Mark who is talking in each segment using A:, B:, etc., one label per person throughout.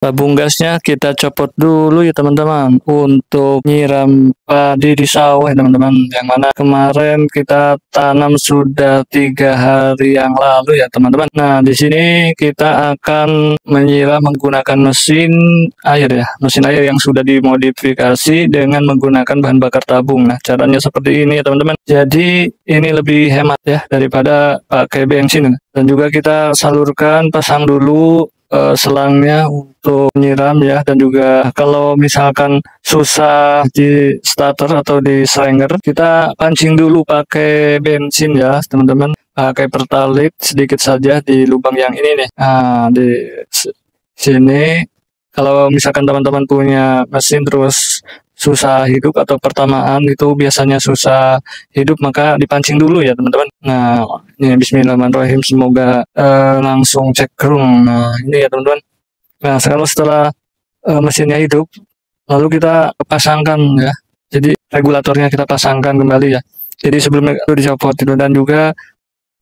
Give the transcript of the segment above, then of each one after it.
A: Tabung gasnya kita copot dulu ya teman-teman untuk nyiram padi di sawah ya teman-teman. Yang mana kemarin kita tanam sudah 3 hari yang lalu ya teman-teman. Nah di sini kita akan menyiram menggunakan mesin air ya, mesin air yang sudah dimodifikasi dengan menggunakan bahan bakar tabung. Nah caranya seperti ini ya teman-teman. Jadi ini lebih hemat ya daripada pakai bensin. Dan juga kita salurkan, pasang dulu selangnya untuk menyiram ya, dan juga kalau misalkan susah di starter atau di slinger, kita pancing dulu pakai bensin ya teman-teman, pakai pertalite sedikit saja di lubang yang ini nih. Nah di sini kalau misalkan teman-teman punya mesin terus susah hidup atau pertamaan itu biasanya susah hidup, maka dipancing dulu ya teman-teman. Nah ini bismillahirrahmanirrahim, semoga langsung cek kerung. Nah ini ya teman-teman. Nah kalau setelah mesinnya hidup, lalu kita pasangkan ya, jadi regulatornya kita pasangkan kembali ya, jadi sebelum itu dicopot itu. Dan juga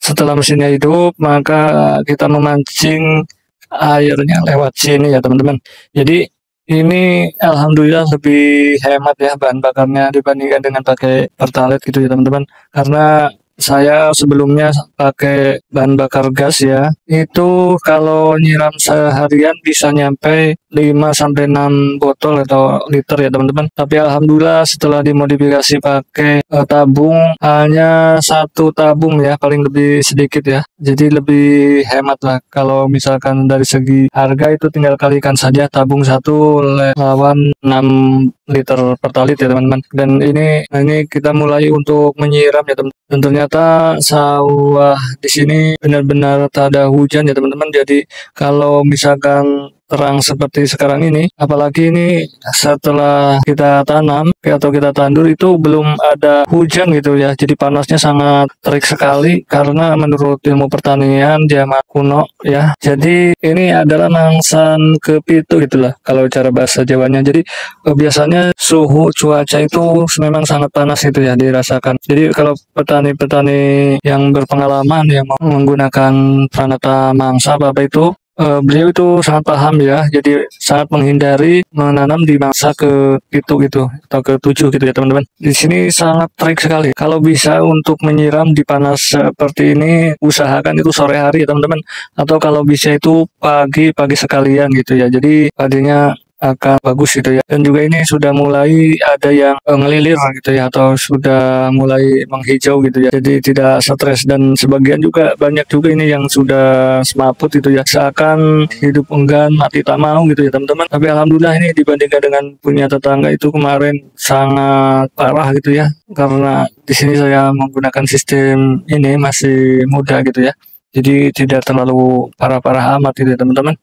A: setelah mesinnya hidup maka kita memancing airnya lewat sini ya teman-teman. Jadi ini alhamdulillah lebih hemat ya bahan bakarnya dibandingkan dengan pakai pertalite gitu ya teman-teman. Karena saya sebelumnya pakai bahan bakar gas ya, itu kalau nyiram seharian bisa nyampe 5 sampai 6 botol atau liter ya teman-teman. Tapi alhamdulillah setelah dimodifikasi pakai tabung, hanya 1 tabung ya, paling lebih sedikit ya. Jadi lebih hemat lah. Kalau misalkan dari segi harga itu tinggal kalikan saja tabung 1 lawan 6 liter pertalite ya teman-teman. Dan ini kita mulai untuk menyiram ya teman-teman. Dan ternyata sawah di sini benar-benar tak ada hujan ya teman-teman. Jadi kalau misalkan terang seperti sekarang ini, apalagi ini setelah kita tanam atau kita tandur itu belum ada hujan gitu ya, jadi panasnya sangat terik sekali karena menurut ilmu pertanian zaman kuno ya, jadi ini adalah mangsan kepitu gitulah kalau cara bahasa Jawanya. Jadi biasanya suhu cuaca itu memang sangat panas itu ya dirasakan. Jadi kalau petani-petani yang berpengalaman yang menggunakan Pranata Mangsa Bapak itu, beliau itu sangat paham ya, jadi sangat menghindari menanam di mangsa ke-7 gitu atau ke-7 gitu ya teman-teman. Di sini sangat terik sekali. Kalau bisa untuk menyiram di panas seperti ini, usahakan itu sore hari ya teman-teman, atau kalau bisa itu pagi sekalian gitu ya. Jadi padinya akan bagus gitu ya. Dan juga ini sudah mulai ada yang ngelilir gitu ya, atau sudah mulai menghijau gitu ya, jadi tidak stres. Dan sebagian juga banyak juga ini yang sudah semaput gitu ya, seakan hidup enggan mati tak mau gitu ya teman-teman. Tapi alhamdulillah ini dibandingkan dengan punya tetangga itu kemarin sangat parah gitu ya, karena di sini saya menggunakan sistem ini masih muda gitu ya, jadi tidak terlalu parah-parah amat gitu ya teman-teman.